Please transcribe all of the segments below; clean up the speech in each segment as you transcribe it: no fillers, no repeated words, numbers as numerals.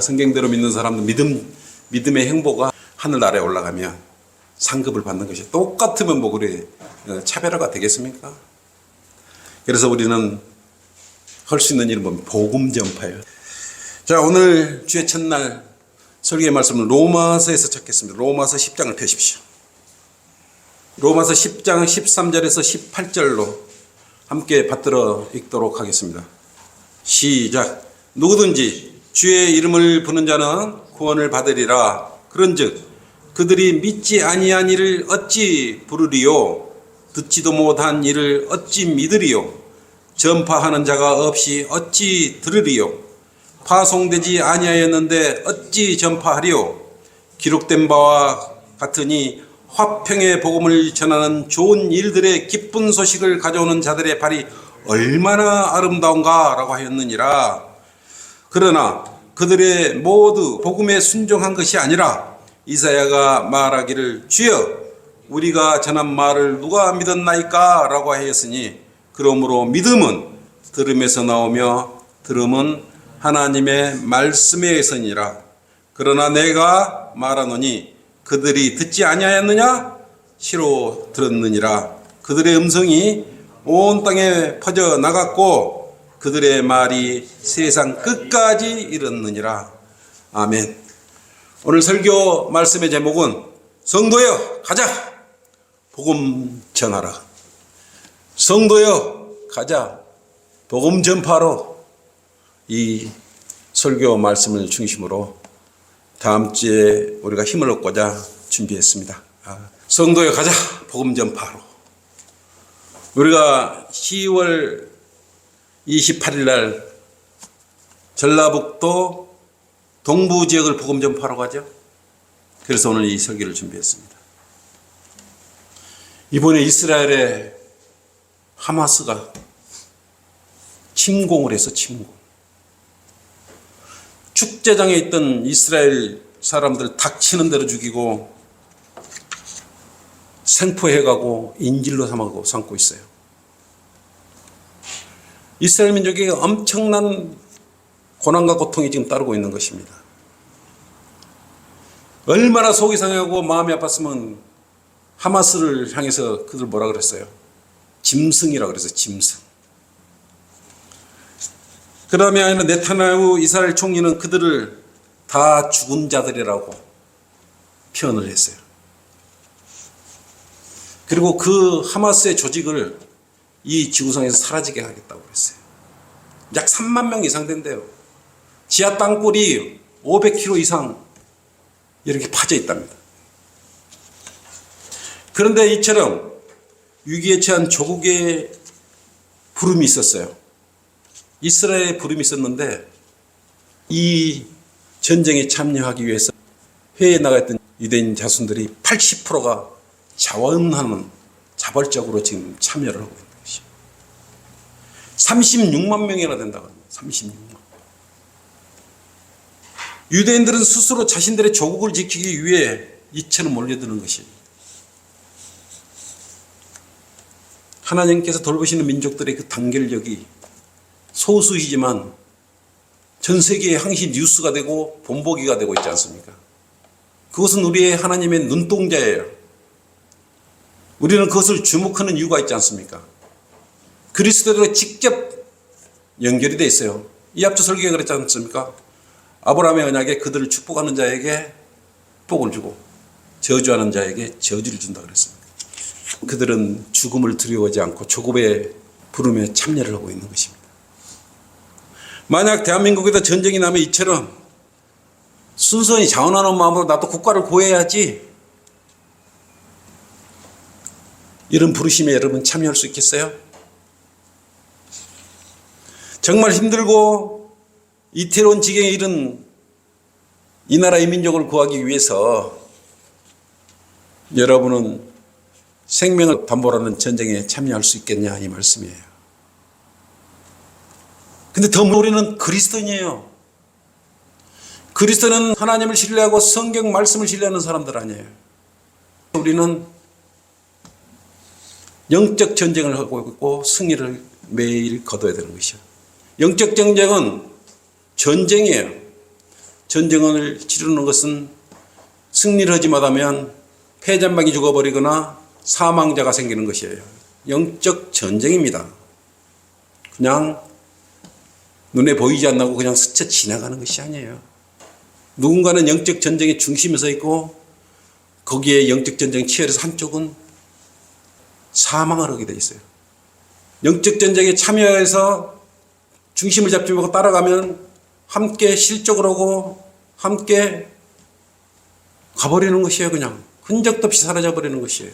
성경대로 믿는 사람들 믿음의 행보가 하늘나라에 올라가면 상급을 받는 것이 똑같으면 뭐 그래 차별화가 되겠습니까? 그래서 우리는 할 수 있는 일은 뭡니까? 복음 전파예요. 자, 오늘 주의 첫날 설교의 말씀은 로마서에서 찾겠습니다. 로마서 10장을 펴십시오. 로마서 10장 13절에서 18절로 함께 받들어 읽도록 하겠습니다. 시작. 누구든지 주의 이름을 부르는 자는 구원을 받으리라. 그런즉 그들이 믿지 아니한 이를 어찌 부르리요? 듣지도 못한 이를 어찌 믿으리요? 전파하는 자가 없이 어찌 들으리요? 파송되지 아니하였는데 어찌 전파하리요? 기록된 바와 같으니 화평의 복음을 전하는 좋은 일들의 기쁜 소식을 가져오는 자들의 발이 얼마나 아름다운가 라고 하였느니라. 그러나 그들의 모두 복음에 순종한 것이 아니라 이사야가 말하기를 주여 우리가 전한 말을 누가 믿었나이까 라고 하였으니 그러므로 믿음은 들음에서 나오며 들음은 하나님의 말씀에서니라. 그러나 내가 말하노니 그들이 듣지 아니하였느냐? 시로 들었느니라. 그들의 음성이 온 땅에 퍼져 나갔고 그들의 말이 세상 끝까지 이르느니라. 아멘. 오늘 설교 말씀의 제목은 성도여 가자 복음 전하라. 성도여 가자 복음 전파로 이 설교 말씀을 중심으로 다음 주에 우리가 힘을 얻고자 준비했습니다. 성도여 가자 복음 전파로. 우리가 10월 28일 날 전라북도 동부 지역을 복음 전파로 가죠. 그래서 오늘 이 설교를 준비했습니다. 이번에 이스라엘의 하마스가 침공을 해서 축제장에 있던 이스라엘 사람들 닥치는 대로 죽이고 생포해가고 인질로 삼고 있어요. 이스라엘 민족에게 엄청난 고난과 고통이 지금 따르고 있는 것입니다. 얼마나 속이 상하고 마음이 아팠으면 하마스를 향해서 그들 뭐라 그랬어요? 짐승이라고 그래서 짐승. 그 다음에 네타냐후 이스라엘 총리는 그들을 다 죽은 자들이라고 표현을 했어요. 그리고 그 하마스의 조직을 이 지구상에서 사라지게 하겠다고 했어요. 약 3만 명 이상 된대요. 지하 땅굴이 500km 이상 이렇게 파져 있답니다. 그런데 이처럼 위기에 처한 조국의 부름이 있었어요. 이스라엘의 부름이 있었는데 이 전쟁에 참여하기 위해서 회에 나갔던 유대인 자손들이 80%가 자원하는 자발적으로 지금 참여를 하고 있는 것이죠. 36만 명이나 된다고 합니다. 36만. 유대인들은 스스로 자신들의 조국을 지키기 위해 이처럼 몰려드는 것입니다. 하나님께서 돌보시는 민족들의 그 단결력이 소수이지만 전 세계에 항시 뉴스가 되고 본보기가 되고 있지 않습니까? 그것은 우리의 하나님의 눈동자예요. 우리는 그것을 주목하는 이유가 있지 않습니까? 그리스도로 직접 연결이 되어 있어요. 이 앞서 설교에 그랬지 않습니까? 아브라함의 언약에 그들을 축복하는 자에게 복을 주고 저주하는 자에게 저주를 준다 그랬습니다. 그들은 죽음을 두려워하지 않고 조국의 부름에 참여를 하고 있는 것입니다. 만약 대한민국에도 전쟁이 나면 이처럼 순수히 자원하는 마음으로 나도 국가를 구해야지 이런 부르심에 여러분 참여할 수 있겠어요? 정말 힘들고 이태로운 지경에 이른 이 나라의 민족을 구하기 위해서 여러분은 생명을 담보라는 전쟁에 참여할 수 있겠냐 이 말씀이에요. 근데 더 우리는 그리스도인이에요. 그리스도는 하나님을 신뢰하고 성경 말씀을 신뢰하는 사람들 아니에요. 우리는 영적 전쟁을 하고 있고 승리를 매일 거둬야 되는 것이요. 영적 전쟁은 전쟁이에요. 전쟁을 치르는 것은 승리를 하지 못하면 패전방이 죽어버리거나 사망자가 생기는 것이에요. 영적 전쟁입니다. 그냥 눈에 보이지 않고 그냥 스쳐 지나가는 것이 아니에요. 누군가는 영적 전쟁의 중심에 서 있고 거기에 영적 전쟁 치열해서 한쪽은 사망을 하게 돼 있어요. 영적 전쟁에 참여해서 중심을 잡지 못하고 따라가면 함께 실족을 하고 함께 가버리는 것이에요. 그냥 흔적도 없이 사라져버리는 것이에요.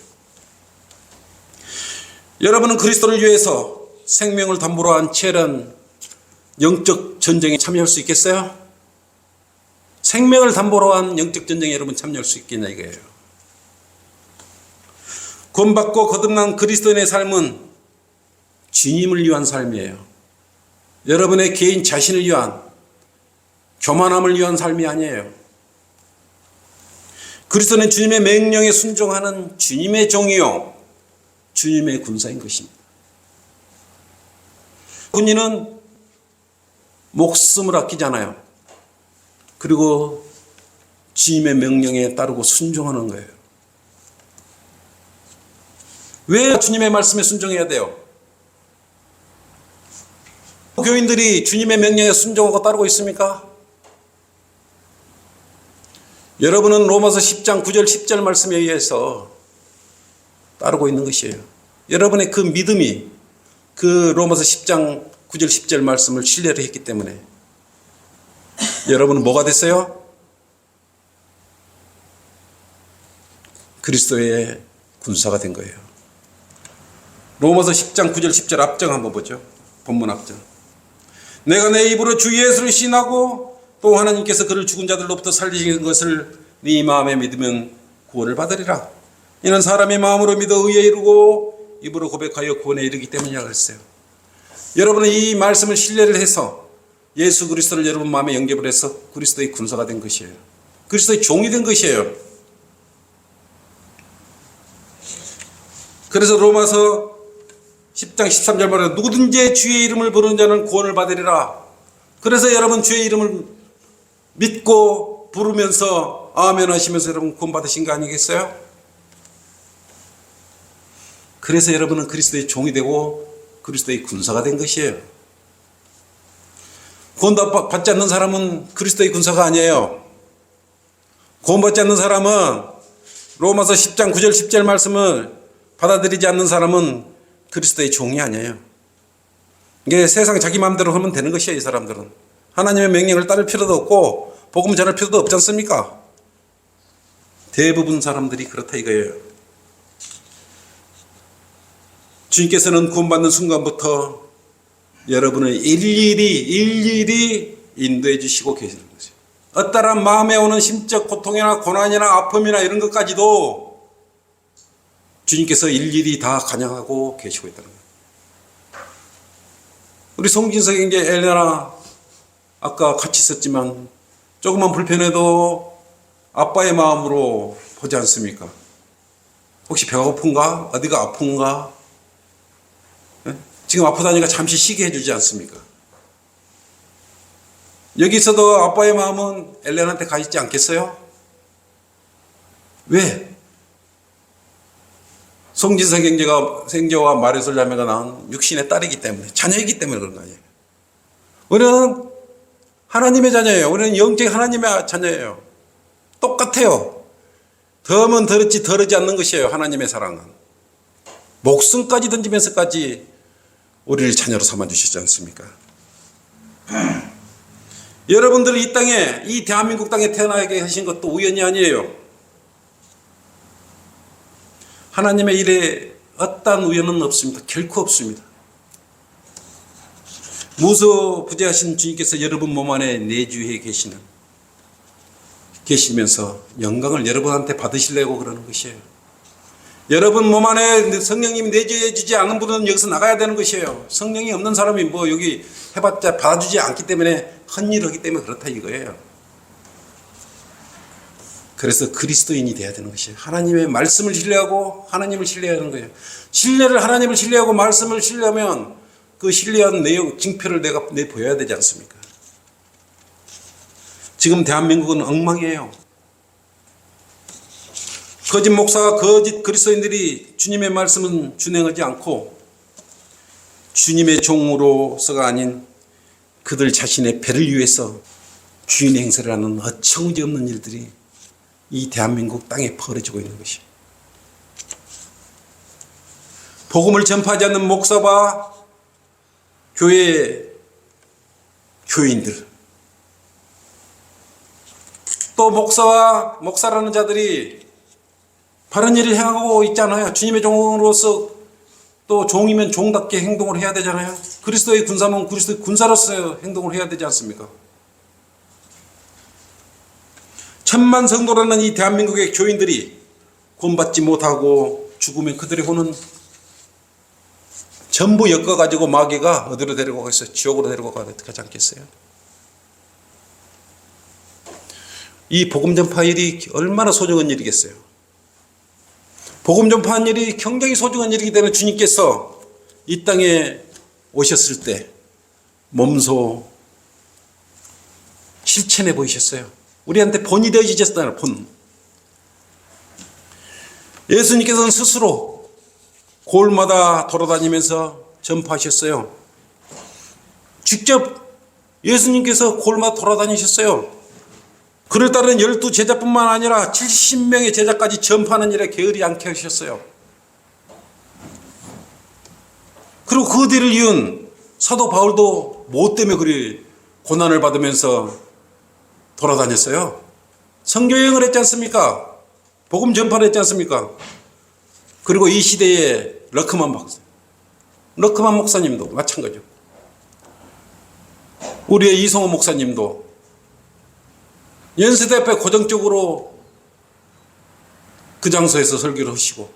여러분은 그리스도를 위해서 생명을 담보로 한 치열한 영적 전쟁에 참여할 수 있겠어요? 생명을 담보로 한 영적 전쟁에 여러분 참여할 수 있겠냐 이거예요. 구원받고 거듭난 그리스도인의 삶은 주님을 위한 삶이에요. 여러분의 개인 자신을 위한 교만함을 위한 삶이 아니에요. 그리스도는 주님의 명령에 순종하는 주님의 종이요 주님의 군사인 것입니다. 군인은 목숨을 아끼잖아요. 그리고 주님의 명령에 따르고 순종하는 거예요. 왜 주님의 말씀에 순종해야 돼요? 교인들이 주님의 명령에 순종하고 따르고 있습니까? 여러분은 로마서 10장 9절 10절 말씀에 의해서 따르고 있는 것이에요. 여러분의 그 믿음이 그 로마서 10장 9절 10절 말씀을 신뢰를 했기 때문에 여러분은 뭐가 됐어요? 그리스도의 군사가 된 거예요. 로마서 10장 9절 10절 앞장 한번 보죠. 본문 앞장. 내가 내 입으로 주 예수를 시인하고 또 하나님께서 그를 죽은 자들로부터 살리신 것을 네 마음에 믿으면 구원을 받으리라. 이는 사람의 마음으로 믿어 의에 이르고 입으로 고백하여 구원에 이르기 때문이라 그랬어요. 여러분은 이 말씀을 신뢰를 해서 예수 그리스도를 여러분 마음에 영접을 해서 그리스도의 군사가 된 것이에요. 그리스도의 종이 된 것이에요. 그래서 로마서 10장 13절 말에 누구든지 주의 이름을 부르는 자는 구원을 받으리라. 그래서 여러분 주의 이름을 믿고 부르면서 아멘 하시면서 여러분 구원 받으신 거 아니겠어요? 그래서 여러분은 그리스도의 종이 되고 그리스도의 군사가 된 것이에요. 구원 받지 않는 사람은 그리스도의 군사가 아니에요. 구원 받지 않는 사람은 로마서 10장 9절 10절 말씀을 받아들이지 않는 사람은 그리스도의 종이 아니에요. 이게 세상 자기 마음대로 하면 되는 것이에요. 이 사람들은 하나님의 명령을 따를 필요도 없고 복음 전할 필요도 없지 않습니까? 대부분 사람들이 그렇다 이거예요. 주님께서는 구원받는 순간부터 여러분을 일일이 인도해 주시고 계시는 거죠. 어떠한 마음에 오는 심적 고통이나 고난이나 아픔이나 이런 것까지도 주님께서 일일이 다 간양하고 계시고 있다는 거예요. 우리 송진석 형제 엘레나 아까 같이 있었지만 조금만 불편해도 아빠의 마음으로 보지 않습니까? 혹시 배가 고픈가? 어디가 아픈가? 네? 지금 아프다니까 잠시 쉬게 해주지 않습니까? 여기서도 아빠의 마음은 엘렌한테 가 있지 않겠어요? 왜? 송진석 형제와 마리솔 자매가 낳은 육신의 딸이기 때문에, 자녀이기 때문에 그런 거 아니에요. 우리는 하나님의 자녀예요. 우리는 영적 하나님의 자녀예요. 똑같아요. 더하면 더럽지 덜하지 않는 것이에요. 하나님의 사랑은. 목숨까지 던지면서까지 우리를 자녀로 삼아주시지 않습니까? 여러분들이 이 땅에, 이 대한민국 땅에 태어나게 하신 것도 우연이 아니에요. 하나님의 일에 어떠한 우연은 없습니다. 결코 없습니다. 무소부재하신 주님께서 여러분 몸 안에 내주해 계시면서 영광을 여러분한테 받으시려고 그러는 것이에요. 여러분 몸 안에 성령님이 내주해 주지 않은 분은 여기서 나가야 되는 것이에요. 성령이 없는 사람이 뭐 여기 해봤자 받아주지 않기 때문에 헛일을 하기 때문에 그렇다 이거예요. 그래서 그리스도인이 돼야 되는 것이에요. 하나님의 말씀을 신뢰하고 하나님을 신뢰하는 거예요. 하나님을 신뢰하고 말씀을 신뢰하면 그 신뢰한 내용, 징표를 내가 보여야 되지 않습니까? 지금 대한민국은 엉망이에요. 거짓 목사와 거짓 그리스도인들이 주님의 말씀은 준행하지 않고 주님의 종으로서가 아닌 그들 자신의 배를 위해서 주인의 행세를 하는 어처구니 없는 일들이 이 대한민국 땅에 벌어지고 있는 것이에요. 복음을 전파하지 않는 목사와 교인들, 또 목사라는 자들이 바른 일을 행하고 있잖아요. 주님의 종으로서 또 종이면 종답게 행동을 해야 되잖아요. 그리스도의 군사면 그리스도의 군사로서 행동을 해야 되지 않습니까? 천만 성도라는 이 대한민국의 교인들이 구원받지 못하고 죽으면 그들의 혼은 전부 엮어가지고 마귀가 어디로 데리고 가겠어요? 지옥으로 데리고 가지 않겠어요? 이 복음 전파 일이 얼마나 소중한 일이겠어요? 복음 전파한 일이 굉장히 소중한 일이기 때문에 주님께서 이 땅에 오셨을 때 몸소 실천해 보이셨어요. 우리한테 본이 되어지셨잖아요. 본. 예수님께서는 스스로 골마다 돌아다니면서 전파하셨어요. 직접 예수님께서 골마다 돌아다니셨어요. 그를 따르는 12제자뿐만 아니라 70명의 제자까지 전파하는 일에 게으리 않게 하셨어요. 그리고 그 뒤를 이은 사도 바울도 뭐 때문에 그리 고난을 받으면서 돌아다녔어요? 선교여행을 했지 않습니까? 복음 전파를 했지 않습니까? 그리고 이 시대에 러크만 목사님도 마찬가지죠. 우리의 이성호 목사님도 연세대 앞에 고정적으로 그 장소에서 설교를 하시고,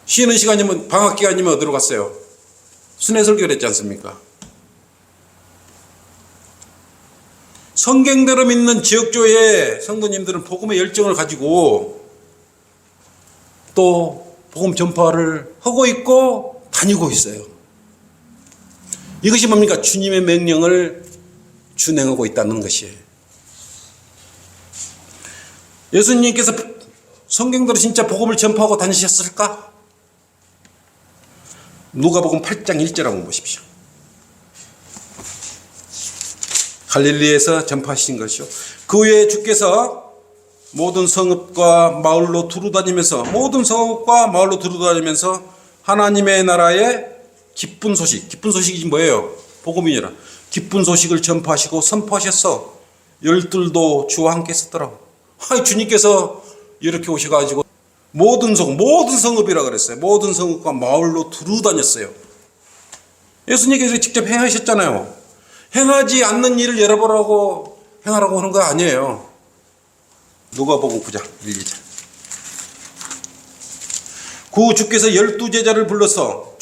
쉬는 시간이면 방학 기간이면 어디로 갔어요? 순회 설교를 했지 않습니까? 성경대로 믿는 지역교회의 성도님들은 복음의 열정을 가지고 또 복음 전파를 하고 있고 다니고 있어요. 이것이 뭡니까? 주님의 명령을 준행하고 있다는 것이에요. 예수님께서 성경대로 진짜 복음을 전파하고 다니셨을까? 누가복음 8장 1절 한번 보십시오. 갈릴리에서 전파하신 것이요. 그 후에 주께서 모든 성읍과 마을로 두루다니면서 하나님의 나라의 기쁜 소식이 뭐예요? 복음이니라. 기쁜 소식을 전파하시고 선포하셨어. 열둘도 주와 함께 있었더라. 주님께서 이렇게 오셔가지고 모든 성읍이라 그랬어요. 모든 성읍과 마을로 두루다녔어요. 예수님께서 직접 행하셨잖아요. 행하지 않는 일을 여러분하고 행하라고 하는 거 아니에요. 누가복음 9장 1, 2절. 그 주께서 12제자를 불러서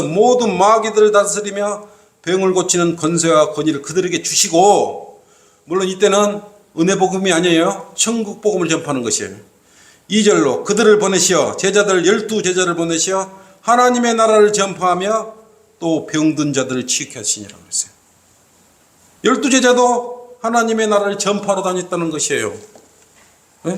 모든 마귀들을 다스리며 병을 고치는 권세와 권위를 그들에게 주시고, 물론 이때는 은혜복음이 아니에요. 천국복음을 전파하는 것이에요. 2절로 그들을 보내시어 12제자를 보내시어 하나님의 나라를 전파하며 또 병든 자들을 치유케 하시니라고 했어요. 12제자도 하나님의 나라를 전파하러 다녔다는 것이에요. 네?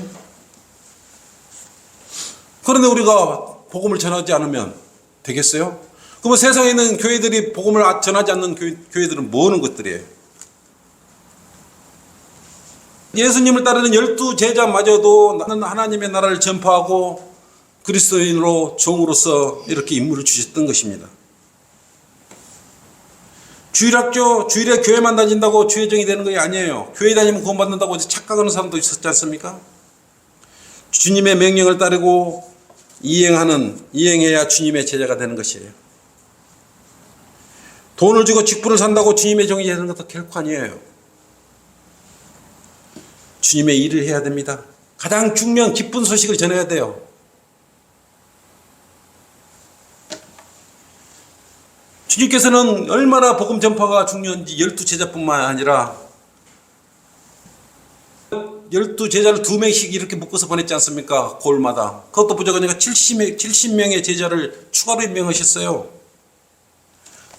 그런데 우리가 복음을 전하지 않으면 되겠어요? 그러면 세상에 있는 교회들이 복음을 전하지 않는 교회들은 뭐 하는 것들이에요? 예수님을 따르는 12제자마저도 나는 하나님의 나라를 전파하고 그리스도인으로 종으로서 이렇게 임무를 주셨던 것입니다. 주일에 교회만 다닌다고 주의정이 되는 것이 아니에요. 교회 다니면 구원받는다고 착각하는 사람도 있었지 않습니까? 주님의 명령을 따르고 이행해야 주님의 제자가 되는 것이에요. 돈을 주고 직분을 산다고 주님의 종이 되는 것도 결코 아니에요. 주님의 일을 해야 됩니다. 가장 중요한 기쁜 소식을 전해야 돼요. 주님께서는 얼마나 복음 전파가 중요한지 12제자뿐만 아니라 12제자를 2명씩 이렇게 묶어서 보냈지 않습니까? 골마다. 그것도 부족하니까 70명의 제자를 추가로 임명하셨어요.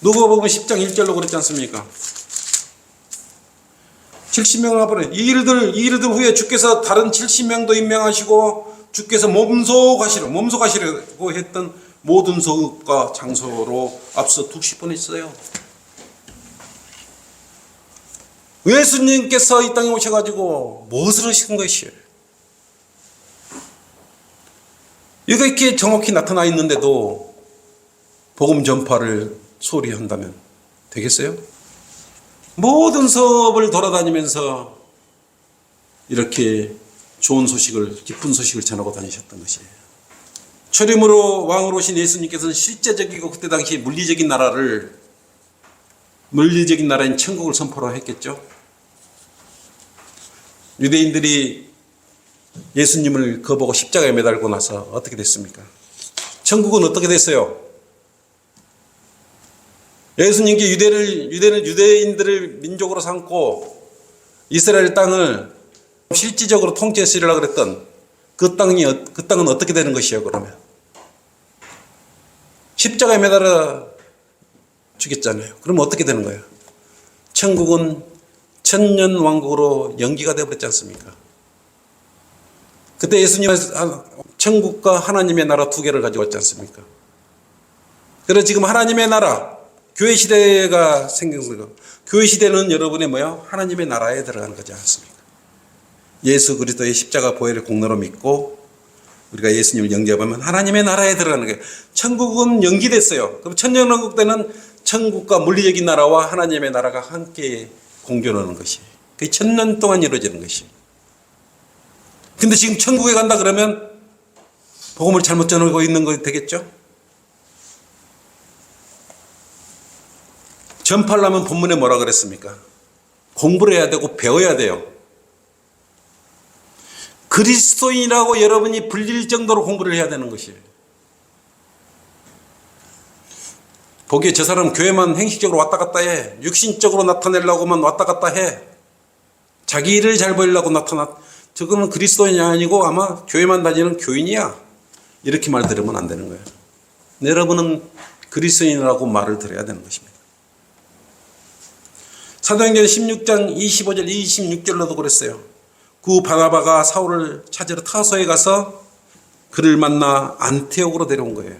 누가복음 10장 1절로 그랬지 않습니까? 70명을 앞으로 이 일들 후에 주께서 다른 70명도 임명하시고 주께서 몸속하시려고 했던 모든 소읍과 장소로 앞서 두실 뻔했어요. 예수님께서 이 땅에 오셔가지고 무엇을 하신 것이에요? 이렇게 정확히 나타나 있는데도 복음 전파를 소홀히 한다면 되겠어요? 모든 서업을 돌아다니면서 이렇게 좋은 소식을, 기쁜 소식을 전하고 다니셨던 것이에요. 초림으로 왕으로 오신 예수님께서는 실제적이고 그때 당시 물리적인 나라인 천국을 선포를 했겠죠. 유대인들이 예수님을 거보고 십자가에 매달고 나서 어떻게 됐습니까? 천국은 어떻게 됐어요? 예수님께 유대인들을 민족으로 삼고 이스라엘 땅을 실질적으로 통치하시려고 그랬던 그 땅은 어떻게 되는 것이에요, 그러면? 십자가에 매달아 죽였잖아요. 그럼 어떻게 되는 거예요? 천국은 천년 왕국으로 연기가 되어버렸지 않습니까? 그때 예수님은 천국과 하나님의 나라 두 개를 가지고 왔지 않습니까? 그래서 지금 하나님의 나라, 교회 시대가 생겨서 교회 시대는 여러분의 뭐야? 하나님의 나라에 들어가는 거지 않습니까? 예수 그리스도의 십자가 보혈을 공로로 믿고 우리가 예수님을 영접하면 하나님의 나라에 들어가는 거예요. 천국은 연기됐어요. 그럼 천년왕국 때는 천국과 물리적인 나라와 하나님의 나라가 함께 공존하는 것이 그게 천년 동안 이루어지는 것이. 근데 지금 천국에 간다 그러면 복음을 잘못 전하고 있는 거 되겠죠? 전파하려면 본문에 뭐라 그랬습니까? 공부를 해야 되고 배워야 돼요. 그리스도인이라고 여러분이 불릴 정도로 공부를 해야 되는 것이에요. 보기에 저 사람 교회만 행식적으로 왔다 갔다 해. 육신적으로 나타내려고만 왔다 갔다 해. 자기 일을 잘 보이려고 저거는 그리스도인이 아니고 아마 교회만 다니는 교인이야. 이렇게 말 들으면 안 되는 거예요. 여러분은 그리스도인이라고 말을 들어야 되는 것입니다. 사도행전 16장 25절 26절로도 그랬어요. 그 바나바가 사울을 찾으러 타소에 가서 그를 만나 안티옥으로 데려온 거예요.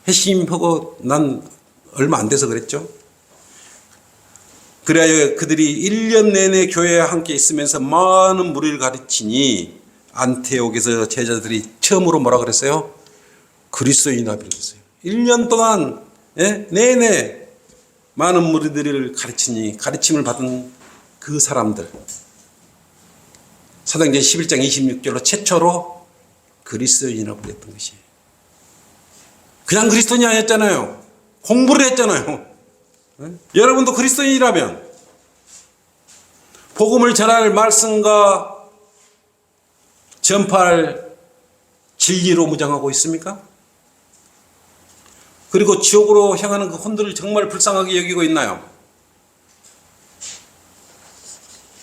회심하고 난 얼마 안 돼서 그랬죠. 그래야 그들이 1년 내내 교회에 함께 있으면서 많은 무리를 가르치니 안티옥에서 제자들이 처음으로 뭐라 그랬어요? 그리스도인이라 그랬어요. 1년 동안 내내 많은 무리들을 가르치니 가르침을 받은 그 사람들. 사도행전 11장 26절로 최초로 그리스도인이라고 그랬던 것이에요. 그냥 그리스도인이 아니었잖아요. 공부를 했잖아요. 여러분도 그리스도인이라면 복음을 전할 말씀과 전파할 진리로 무장하고 있습니까? 그리고 지옥으로 향하는 그 혼들을 정말 불쌍하게 여기고 있나요?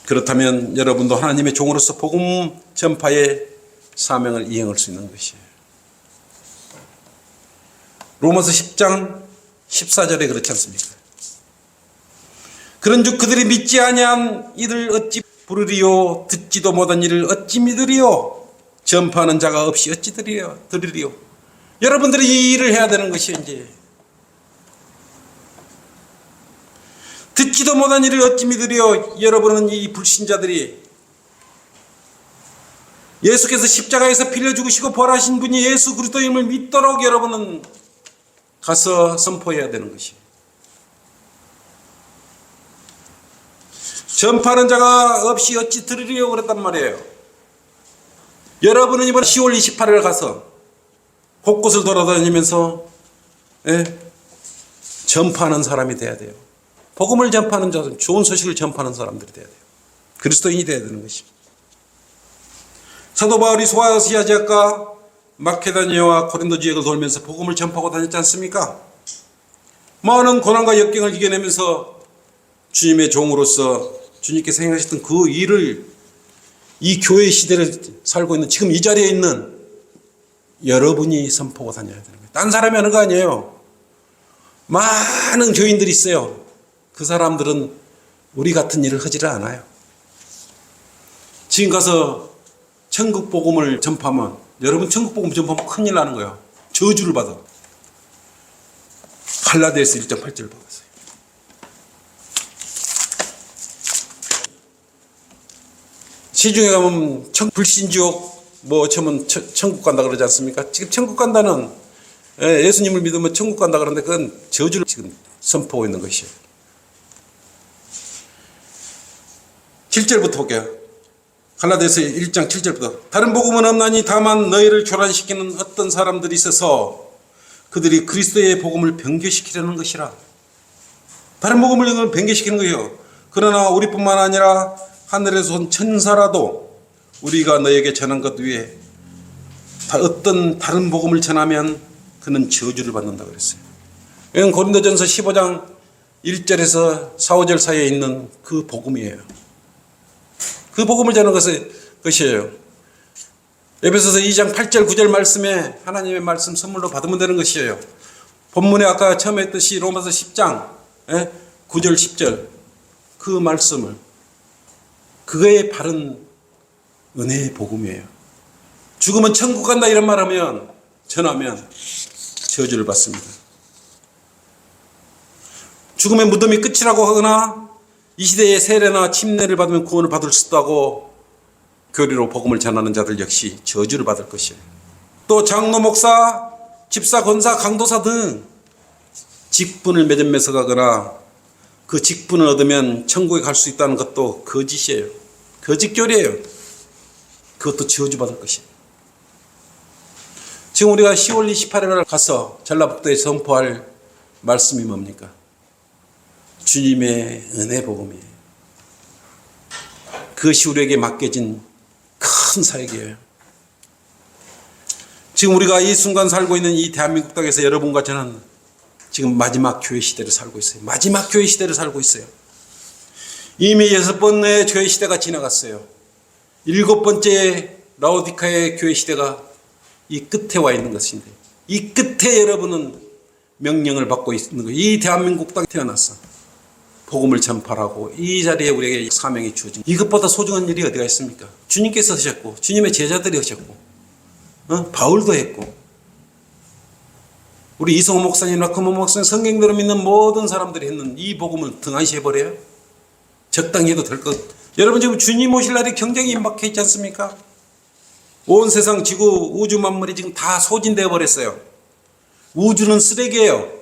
그렇다면 여러분도 하나님의 종으로서 복음 전파의 사명을 이행할 수 있는 것이에요. 로마서 10장 14절에 그렇지 않습니까? 그런즉 그들이 믿지 아니한 이를 어찌 부르리요? 듣지도 못한 이를 어찌 믿으리요? 전파하는 자가 없이 어찌 들으리요? 여러분들이 이 일을 해야 되는 것이에요. 이제 듣지도 못한 이를 어찌 믿으리요? 여러분은 이 불신자들이 예수께서 십자가에서 피를 죽으시고 부활하신 분이 예수 그리스도임을 믿도록 여러분은 가서 선포해야 되는 것이에요. 전파하는 자가 없이 어찌 들으리요? 그랬단 말이에요. 여러분은 이번 10월 28일 가서 곳곳을 돌아다니면서 전파하는 사람이 돼야 돼요. 복음을 전파하는 자, 좋은 소식을 전파하는 사람들이 돼야 돼요. 그리스도인이 돼야 되는 것입니다. 사도 바울이 소아시아 지역과 마케도니아와 고린도 지역을 돌면서 복음을 전파하고 다녔지 않습니까? 많은 고난과 역경을 이겨내면서 주님의 종으로서 주님께서 행하셨던 그 일을 이 교회 시대를 살고 있는 지금 이 자리에 있는 여러분이 선포하고 다녀야 되는 거예요. 딴 사람이 하는 거 아니에요. 많은 교인들이 있어요. 그 사람들은 우리 같은 일을 하지를 않아요. 지금 가서 천국 복음을 전파하면, 여러분 천국 복음 전파하면 큰일 나는 거예요. 저주를 받아. 갈라디아서 1장 8절 받았어요. 시중에 가면 불신지옥 어쩌면 천국 간다 그러지 않습니까? 지금 천국 간다는, 예수님을 믿으면 천국 간다 그러는데 그건 저주를 지금 선포하고 있는 것이에요. 7절부터 볼게요. 갈라디아서 1장 7절부터. 다른 복음은 없나니 다만 너희를 교란시키는 어떤 사람들이 있어서 그들이 그리스도의 복음을 변개시키려는 것이라. 다른 복음을 변개시키는 거예요. 그러나 우리뿐만 아니라 하늘에서 온 천사라도 우리가 너에게 전한 것 위에 어떤 다른 복음을 전하면 그는 저주를 받는다 그랬어요. 이건 고린도전서 15장 1절에서 4, 5절 사이에 있는 그 복음이에요. 그 복음을 전하는 것이에요. 에베소서 2장 8절 9절 말씀에 하나님의 말씀 선물로 받으면 되는 것이에요. 본문에 아까 처음에 했듯이 로마서 10장 9절 10절 그 말씀을, 그거의 바른 은혜의 복음이에요. 죽으면 천국 간다 이런 말하면, 전하면 저주를 받습니다. 죽음의 무덤이 끝이라고 하거나 이 시대의 세례나 침례를 받으면 구원을 받을 수도 하고 교리로 복음을 전하는 자들 역시 저주를 받을 것이에요. 또 장로, 목사, 집사, 권사, 강도사 등 직분을 매점매서 가거나 그 직분을 얻으면 천국에 갈 수 있다는 것도 거짓이에요. 거짓교리예요. 그것도 저주받을 것이에요. 지금 우리가 10월 28일 날 가서 전라북도에 선포할 말씀이 뭡니까? 주님의 은혜 복음이에요. 그것이 우리에게 맡겨진 큰 사역이에요. 지금 우리가 이 순간 살고 있는 이 대한민국 땅에서 여러분과 저는 지금 마지막 교회 시대를 살고 있어요. 마지막 교회 시대를 살고 있어요. 이미 6번의 교회 시대가 지나갔어요. 7번째 라오디카의 교회 시대가 이 끝에 와 있는 것인데, 이 끝에 여러분은 명령을 받고 있는 거예요. 이 대한민국 땅에 태어났어. 복음을 전파하고 이 자리에 우리에게 사명이 주어진, 이것보다 소중한 일이 어디가 있습니까? 주님께서 하셨고 주님의 제자들이 하셨고 바울도 했고 우리 이성호 목사님이나 금호 목사님, 성경대로 믿는 모든 사람들이 했는 이 복음을 등한시해버려요? 적당히 해도 될 것. 여러분 지금 주님 오실 날이 경쟁이 임박해 있지 않습니까? 온 세상 지구 우주 만물이 지금 다 소진되어 버렸어요. 우주는 쓰레기예요.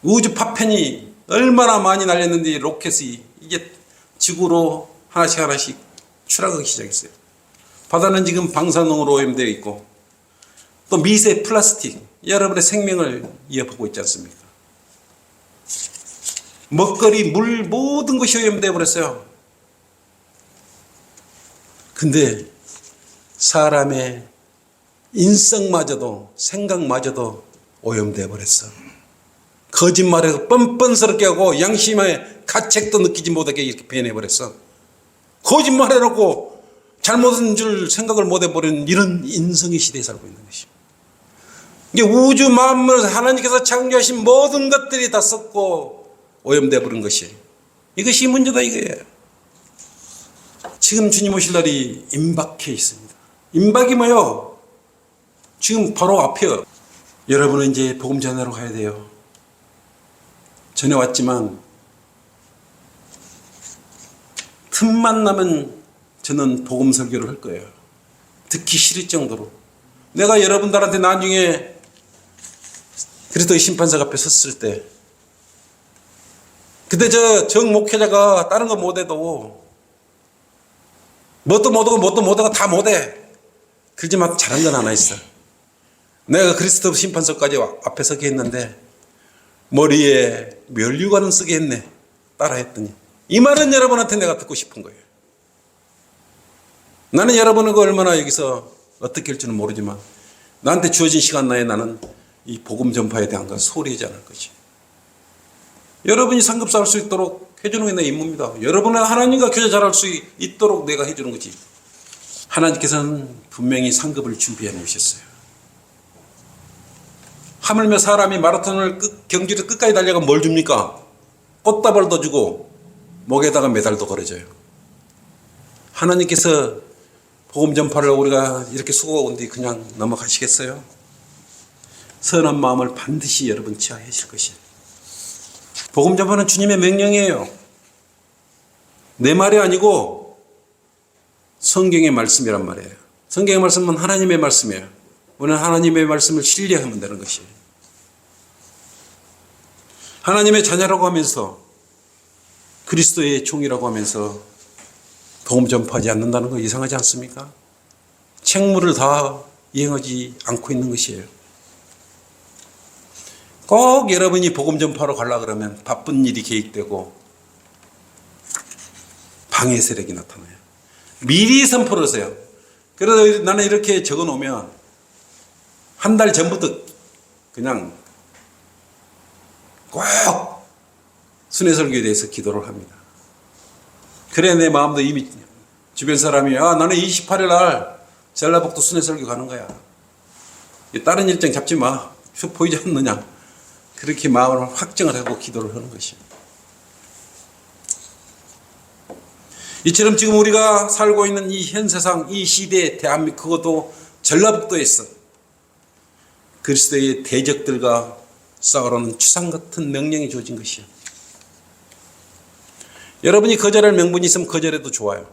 우주 파편이 얼마나 많이 날렸는데 로켓이 이게 지구로 하나씩 하나씩 추락하기 시작했어요. 바다는 지금 방사능으로 오염되어 있고 또 미세 플라스틱, 여러분의 생명을 위협하고 있지 않습니까? 먹거리, 물, 모든 것이 오염되어 버렸어요. 근데 사람의 인성마저도, 생각마저도 오염되어 버렸어. 거짓말에 뻔뻔스럽게 하고 양심의 가책도 느끼지 못하게 이렇게 변해버렸어. 거짓말해놓고 잘못한 줄 생각을 못해버리는 이런 인성의 시대에 살고 있는 것이. 이게 우주 만물 하나님께서 창조하신 모든 것들이 다 썩고 오염되어 버린 것이, 이것이 문제다 이거예요. 지금 주님 오실 날이 임박해 있습니다. 임박이 뭐요? 지금 바로 앞에요. 여러분은 이제 복음 전하러 가야 돼요. 전해왔지만 틈만 나면 저는 복음 설교를 할 거예요. 듣기 싫을 정도로. 내가 여러분들한테 나중에 그리스도의 심판석 앞에 섰을 때, 그때 저 정 목회자가 다른 거 못해도 뭣도 못하고 다 못해. 그러지만 잘한 건 하나 있어. 내가 그리스도 심판석까지 앞에 서게 했는데 머리에 면류관은 쓰게 했네. 따라 했더니. 이 말은 여러분한테 내가 듣고 싶은 거예요. 나는 여러분은 얼마나 여기서 어떻게 할지는 모르지만 나한테 주어진 시간 내에 나는 이 복음 전파에 대한 건 소홀히하지 않을 거지. 여러분이 상급 쌓을 수 있도록 해주는 게 내 임무입니다. 여러분은 하나님과 교제 잘할 수 있도록 내가 해주는 거지. 하나님께서는 분명히 상급을 준비해 놓으셨어요. 하물며 사람이 마라톤을 경주를 끝까지 달려가면 뭘 줍니까? 꽃다발도 주고 목에다가 메달도 걸어줘요. 하나님께서 복음 전파를 우리가 이렇게 수고하고 있는데 그냥 넘어가시겠어요? 선한 마음을 반드시 여러분 취하실 것이에요. 복음 전파는 주님의 명령이에요. 내 말이 아니고 성경의 말씀이란 말이에요. 성경의 말씀은 하나님의 말씀이에요. 우리는 하나님의 말씀을 신뢰하면 되는 것이에요. 하나님의 자녀라고 하면서 그리스도의 종이라고 하면서 복음 전파하지 않는다는 거 이상하지 않습니까? 책무를 다 이행하지 않고 있는 것이에요. 꼭 여러분이 복음 전파로 가려고 그러면 바쁜 일이 계획되고 방해 세력이 나타나요. 미리 선포를 하세요. 그래서 나는 이렇게 적어 놓으면 한 달 전부터 그냥 꼭 순회설교에 대해서 기도를 합니다. 그래 내 마음도 이미 주변 사람이 나는 28일 날 전라북도 순회설교 가는 거야. 다른 일정 잡지 마. 보이지 않느냐. 그렇게 마음을 확정을 하고 기도를 하는 것이에요. 이처럼 지금 우리가 살고 있는 이 현 세상, 이 시대, 대한민국, 그것도 전라북도에서 그리스도의 대적들과 싸우라는 추상 같은 명령이 주어진 것이요. 여러분이 거절할 명분이 있으면 거절해도 좋아요.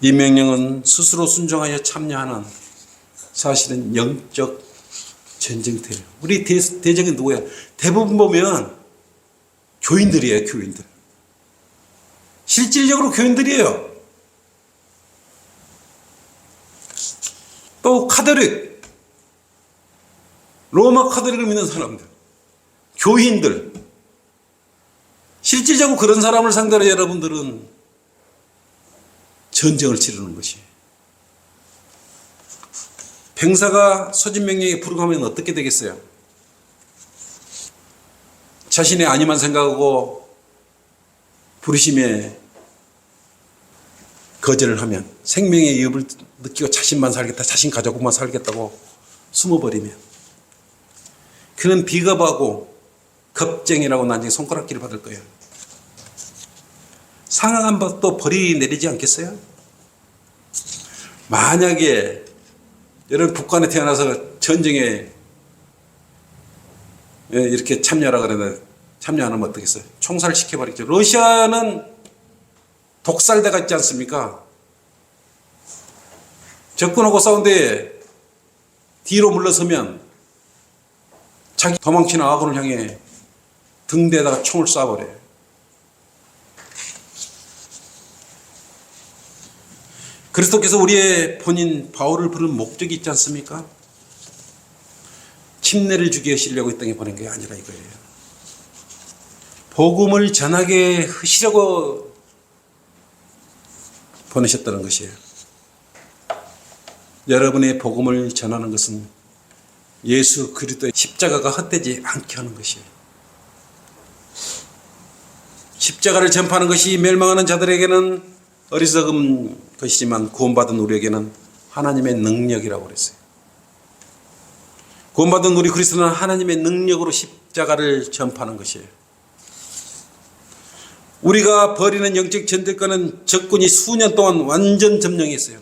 이 명령은 스스로 순종하여 참여하는 사실은 영적 전쟁터예요. 우리 대적은 누구예요? 대부분 보면 교인들이에요. 교인들. 실질적으로 교인들이에요. 또 카톨릭, 로마 카톨릭을 믿는 사람들, 교인들, 실질적으로 그런 사람을 상대로 여러분들은 전쟁을 치르는 것이에요. 병사가 소집명령에 불응하면 어떻게 되겠어요? 자신의 안위만 생각하고 부르심에 거절을 하면, 생명의 위협을 느끼고 자신만 살겠다, 자신 가족만 살겠다고 숨어버리면 그는 비겁하고 겁쟁이라고 나중에 손가락질을 받을 거예요. 상황한 것도 벌이 내리지 않겠어요? 만약에 여러분 북한에 태어나서 전쟁에 이렇게 참여하라 그러면 참여 안 하면 어떻겠어요? 총살시켜버리죠. 러시아는 독살대가 있지 않습니까? 적군하고 싸운데 뒤로 물러서면 자기 도망치는 아군을 향해 등대에다가 총을 쏴버려요. 그리스도께서 우리의 본인 바울을 부른 목적이 있지 않습니까? 침례를 주게 하시려고 이 땅에 보낸 게 아니라 이거예요. 복음을 전하게 하시려고 보내셨다는 것이에요. 여러분의 복음을 전하는 것은 예수 그리스도의 십자가가 헛되지 않게 하는 것이에요. 십자가를 전파하는 것이 멸망하는 자들에게는 어리석은 것이지만 구원받은 우리에게는 하나님의 능력이라고 그랬어요. 구원받은 우리 그리스도는 하나님의 능력으로 십자가를 전파하는 것이에요. 우리가 벌이는 영적 전쟁과는 적군이 수년 동안 완전 점령했어요.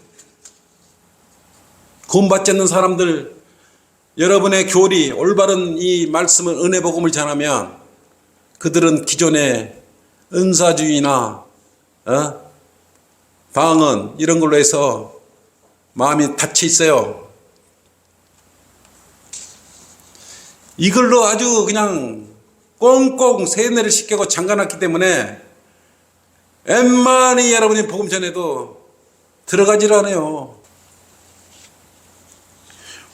구원받지 않는 사람들, 여러분의 교리, 올바른 이 말씀을, 은혜 복음을 전하면 그들은 기존의 은사주의나 방언 이런 걸로 해서 마음이 닫혀 있어요. 이걸로 아주 그냥 꽁꽁 세뇌를 시키고 잠가놨기 때문에 웬만히 여러분이 복음 전해도 들어가질 않아요.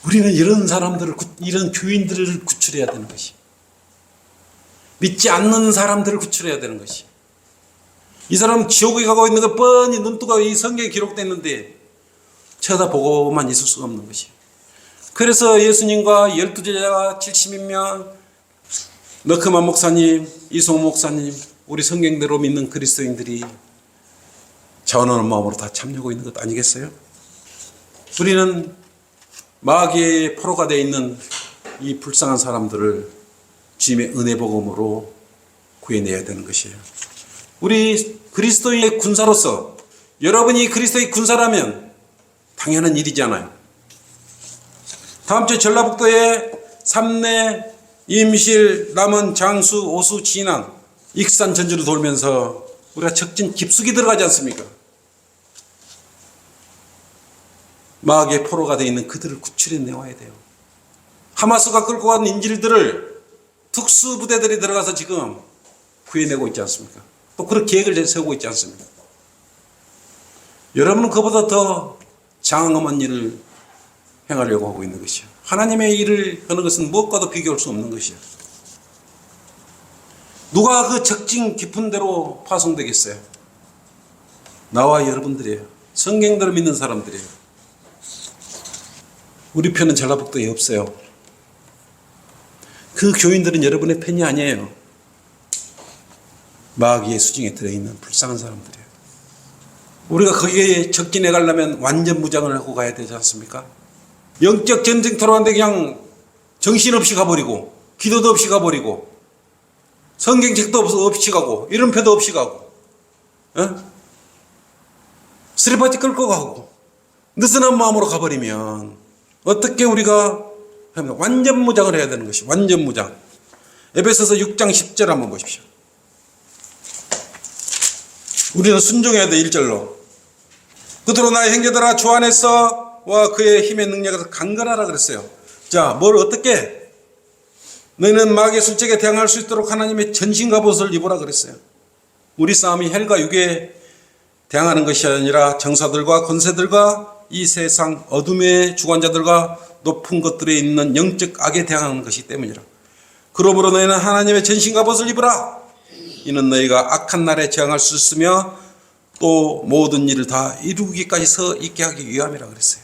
우리는 이런 사람들을, 이런 교인들을 구출해야 되는 것이, 믿지 않는 사람들을 구출해야 되는 것이, 이 사람은 지옥에 가고 있는 거 뻔히 눈뜨고 이 성경에 기록되어 있는데 쳐다보고만 있을 수가 없는 것이. 그래서 예수님과 12제자가 70명, 너크만 목사님, 이송 목사님, 우리 성경대로 믿는 그리스도인들이 자원하는 마음으로 다 참여하고 있는 것 아니겠어요? 우리는 마귀의 포로가 되어 있는 이 불쌍한 사람들을 주님의 은혜 복음으로 구해내야 되는 것이에요. 우리 그리스도의 군사로서 여러분이 그리스도의 군사라면 당연한 일이잖아요. 다음 주 전라북도의 삼내, 임실, 남원, 장수, 오수, 진안, 익산 전주를 돌면서 우리가 적진 깊숙이 들어가지 않습니까? 마귀의 포로가 되어 있는 그들을 구출해 내와야 돼요. 하마스가 끌고 간 인질들을 특수부대들이 들어가서 지금 구해내고 있지 않습니까? 또 그런 계획을 세우고 있지 않습니까? 여러분은 그보다 더 장엄한 일을 행하려고 하고 있는 것이요. 하나님의 일을 하는 것은 무엇과도 비교할 수 없는 것이요. 누가 그 적진 깊은 데로 파송되겠어요? 나와 여러분들이에요. 성경대로 믿는 사람들이에요. 우리 편은 전라북도에 없어요. 그 교인들은 여러분의 편이 아니에요. 마귀의 수중에 들어있는 불쌍한 사람들이에요. 우리가 거기에 적진해 가려면 완전 무장을 하고 가야 되지 않습니까? 영적 전쟁터로 하는데 그냥 정신없이 가버리고 기도도 없이 가버리고 성경책도 없이 가고 이름표도 없이 가고 스리파티 끌고 가고 느슨한 마음으로 가버리면 어떻게 우리가 완전 무장을 해야 되는 것이 완전 무장. 에베소서 6장 10절 한번 보십시오. 우리는 순종해야 돼. 1절로 그대로 나의 형제들아 주 안에서와 그의 힘의 능력에서 강건하라 그랬어요. 자, 뭘 어떻게 너희는 마귀의 술책에 대항할 수 있도록 하나님의 전신갑옷을 입으라 그랬어요. 우리 싸움이 헬과 육에 대항하는 것이 아니라 정사들과 권세들과 이 세상 어둠의 주관자들과 높은 것들에 있는 영적 악에 대항하는 것이기 때문이라. 그러므로 너희는 하나님의 전신갑옷을 입으라. 이는 너희가 악한 날에 저항할 수 있으며 또 모든 일을 다 이루기까지 서 있게 하기 위함이라 그랬어요.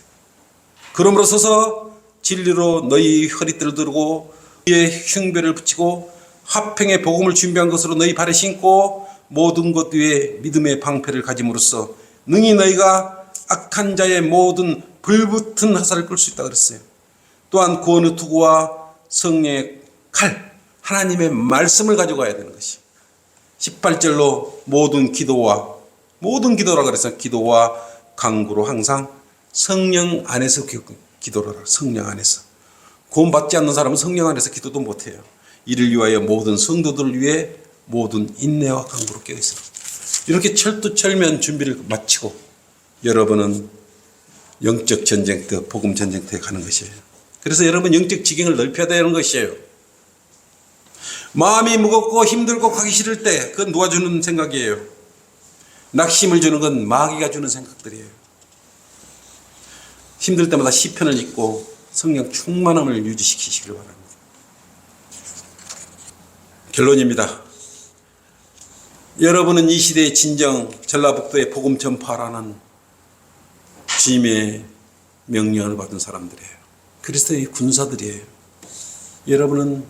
그러므로 서서 진리로 너희 허리띠를 두르고 너희의 흉배를 붙이고 화평의 복음을 준비한 것으로 너희 발에 신고 모든 것 위에 믿음의 방패를 가짐으로써 능히 너희가 악한 자의 모든 불붙은 화살을 끌 수 있다 그랬어요. 또한 구원의 투구와 성령의 칼, 하나님의 말씀을 가지고 가야 되는 것이 18절로 모든 기도라 그랬어요. 기도와 간구로 항상 성령 안에서 기도를 하라. 성령 안에서. 구원받지 않는 사람은 성령 안에서 기도도 못해요. 이를 위하여 모든 성도들을 위해 모든 인내와 간구로 깨어있으라. 이렇게 철두철면 준비를 마치고 여러분은 영적 전쟁터, 복음 전쟁터에 가는 것이에요. 그래서 여러분 영적 지경을 넓혀야 되는 것이에요. 마음이 무겁고 힘들고 가기 싫을 때 그건 누가 주는 생각이에요? 낙심을 주는 건 마귀가 주는 생각들이에요. 힘들 때마다 시편을 읽고 성령 충만함을 유지시키시길 바랍니다. 결론입니다. 여러분은 이 시대의 진정 전라북도의 복음 전파라는 주님의 명령을 받은 사람들이에요. 그리스도의 군사들이에요. 여러분은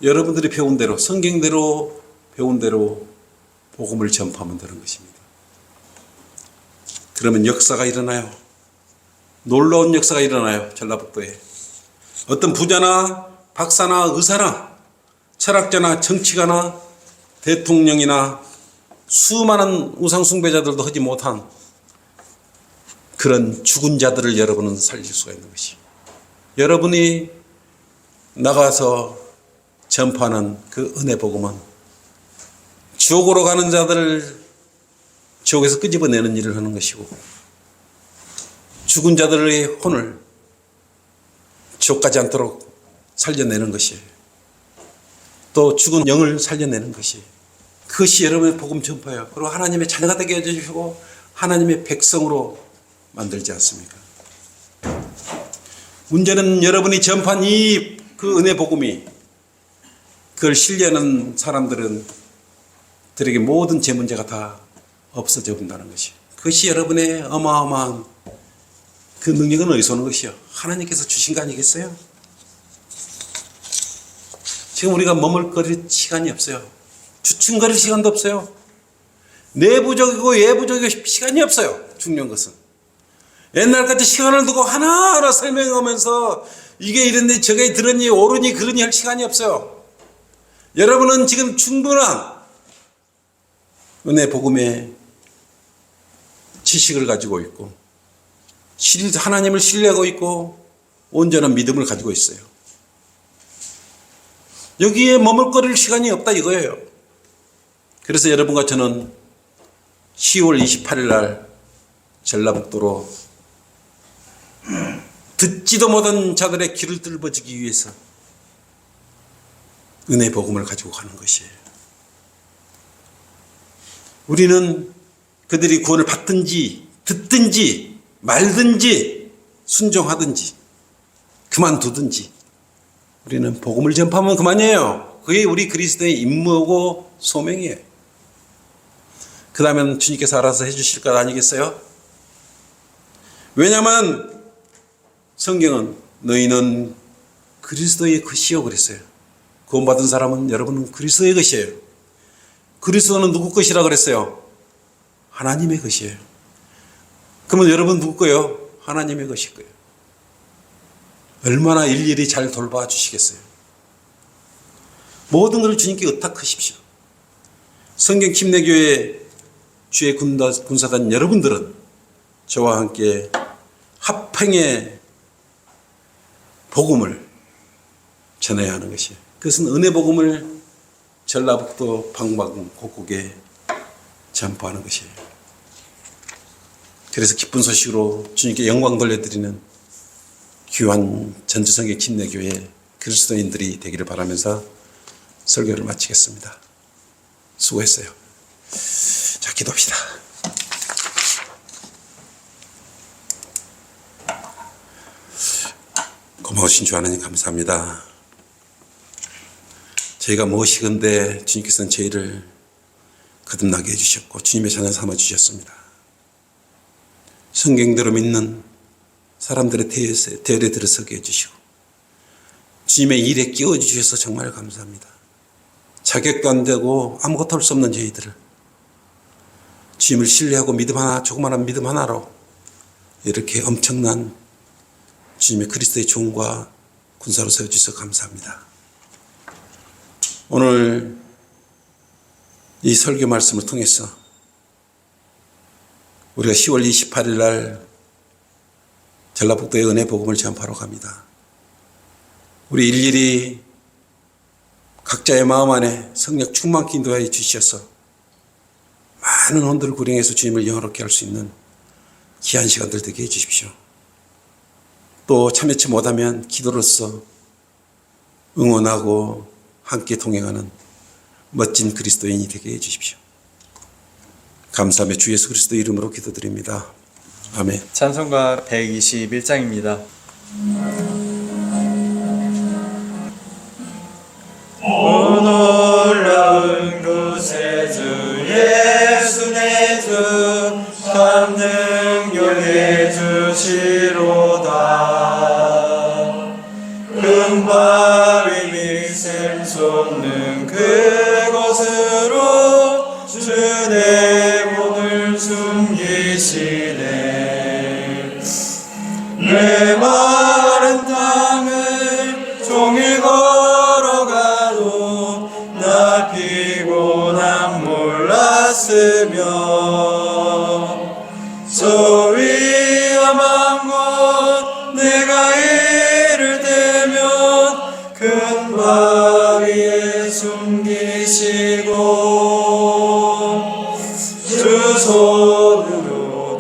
여러분들이 배운 대로 성경대로 배운 대로 복음을 전파하면 되는 것입니다. 그러면 역사가 일어나요. 놀라운 역사가 일어나요. 전라북도에. 어떤 부자나 박사나 의사나 철학자나 정치가나 대통령이나 수많은 우상숭배자들도 하지 못한 그런 죽은 자들을 여러분은 살릴 수가 있는 것이. 여러분이 나가서 전파하는 그 은혜 복음은 지옥으로 가는 자들을 지옥에서 끄집어내는 일을 하는 것이고 죽은 자들의 혼을 지옥 가지 않도록 살려내는 것이에요. 또 죽은 영을 살려내는 것이 그것이 여러분의 복음 전파예요. 그리고 하나님의 자녀가 되게 해주시고 하나님의 백성으로 만들지 않습니까? 문제는 여러분이 전파한 그 은혜 복음이 그걸 신뢰하는 사람들은 들에게 모든 제 문제가 다 없어져 본다는 것이. 그것이 여러분의 어마어마한 그 능력은 어디서 오는 것이요? 하나님께서 주신 거 아니겠어요? 지금 우리가 머물거릴 시간이 없어요. 주춤거릴 시간도 없어요. 내부적이고 외부적이고 시간이 없어요. 중요한 것은 옛날같이 시간을 두고 하나하나 설명하면서 이게 이랬니 저게 들었니 옳으니 그러니 할 시간이 없어요. 여러분은 지금 충분한 은혜 복음의 지식을 가지고 있고 하나님을 신뢰하고 있고 온전한 믿음을 가지고 있어요. 여기에 머물거릴 시간이 없다 이거예요. 그래서 여러분과 저는 10월 28일 날 전라북도로 듣지도 못한 자들의 길을 뚫어주기 위해서 은혜 복음을 가지고 가는 것이에요. 우리는 그들이 구원을 받든지 듣든지 말든지 순종하든지 그만두든지 우리는 복음을 전파하면 그만이에요. 그게 우리 그리스도의 임무고 소명이에요. 그 다음엔 주님께서 알아서 해주실 것 아니겠어요? 왜냐하면 성경은 너희는 그리스도의 것이요 그랬어요. 구원받은 사람은 여러분은 그리스도의 것이에요. 그리스도는 누구 것이라 그랬어요? 하나님의 것이에요. 그러면 여러분 누구 거예요? 하나님의 것일 거예요. 얼마나 일일이 잘 돌봐 주시겠어요? 모든 것을 주님께 의탁하십시오. 성경 침례교회 주의 군사단 여러분들은 저와 함께 합행의 복음을 전해야 하는 것이에요. 그것은 은혜 복음을 전라북도 방방곡곡에 전파하는 것이에요. 그래서 기쁜 소식으로 주님께 영광 돌려드리는 귀한 전주성경 침례교회 그리스도인들이 되기를 바라면서 설교를 마치겠습니다. 수고했어요. 자, 기도합시다. 고마우신 주 하나님 감사합니다. 저희가 무엇이건데 주님께서는 저희를 거듭나게 해주셨고 주님의 자녀 삼아 주셨습니다. 성경대로 믿는 사람들의 대열에 들어서게 해주시고 주님의 일에 끼워주셔서 정말 감사합니다. 자격도 안 되고 아무것도 할 수 없는 저희들을 주님을 신뢰하고 믿음 하나, 조그마한 믿음 하나로 이렇게 엄청난 주님의 그리스도의 종과 군사로 세워주셔서 감사합니다. 오늘 이 설교 말씀을 통해서 우리가 10월 28일 날 전라북도의 은혜 복음을 전파하러 갑니다. 우리 일일이 각자의 마음 안에 성령 충만케 인도하여 주셔서 많은 혼들을 구령해서 주님을 영화롭게 할 수 있는 귀한 시간들 되게 해 주십시오. 또 참여치 못하면 기도로서 응원하고 함께 동행하는 멋진 그리스도인이 되게 해 주십시오. 감사하며 주 예수 그리스도 이름으로 기도드립니다. 아멘. 찬송가 121장입니다. 오 놀라운 곳에 주 예수 내 주 참 능력해 주시로다. 금바위 밑샘 솟는 그곳으로 주의 몸을 숨기시네. 내 마른 땅을 종일 걸어가도 나 피곤함 몰랐으며 저 위험한 곳 내가 이를 대면 큰 바위에 숨기시고 주 손으로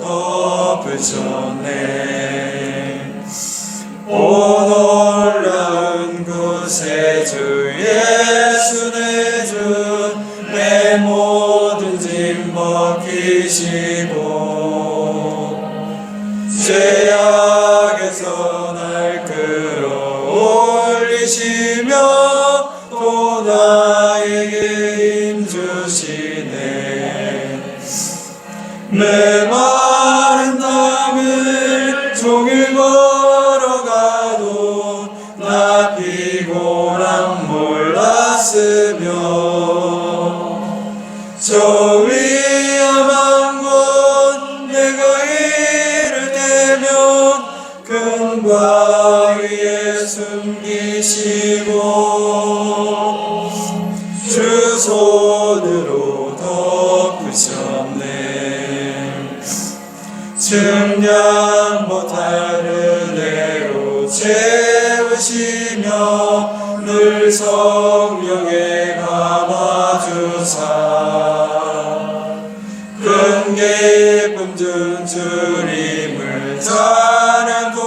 덮으셨네. 오 놀라운 곳에 주 예수 내 주 내 모든 짐 벗기시고 죄악에서 날 끌어올리시며 또 나에게 힘 주시네. 내 마른 땅을 종일 걸어가도 나 피곤함 몰랐으며 저 위험한 곳 내가 이를 대면 숨기시고 주 손으로 덮으셨네. 측량 못할 은혜로 채우시며 늘 성령에 감아주사 큰 기쁨 준 주님을 찬양토록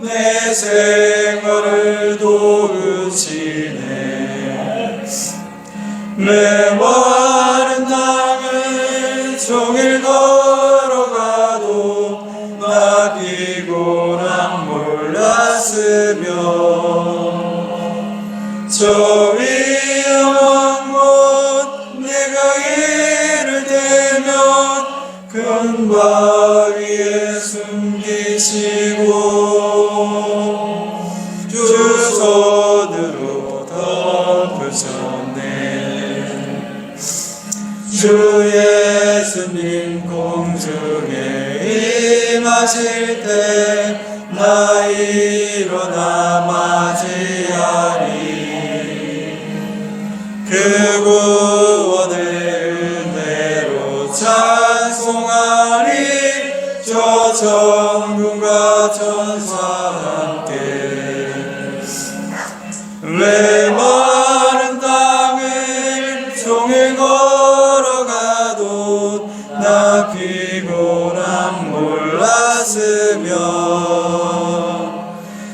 내 생활을 도우시네. 메마른 땅을 종일 걸어가도 나 피곤함 몰랐으며 저 위험한 곳 내가 이를 대면 큰 바위에 숨기시고 주 손으로 덮으셨네. 주 예수님 공중에 임하실 때 나 일어나 맞이하리. 그 구원의 은혜로 찬송하리. 저 천군과 천사 함께 메마른 땅을 종일 걸어가도 나 피곤함 몰랐으며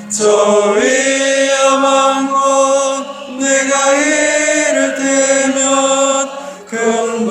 저 위험한 곳 내가 이를 때면 큰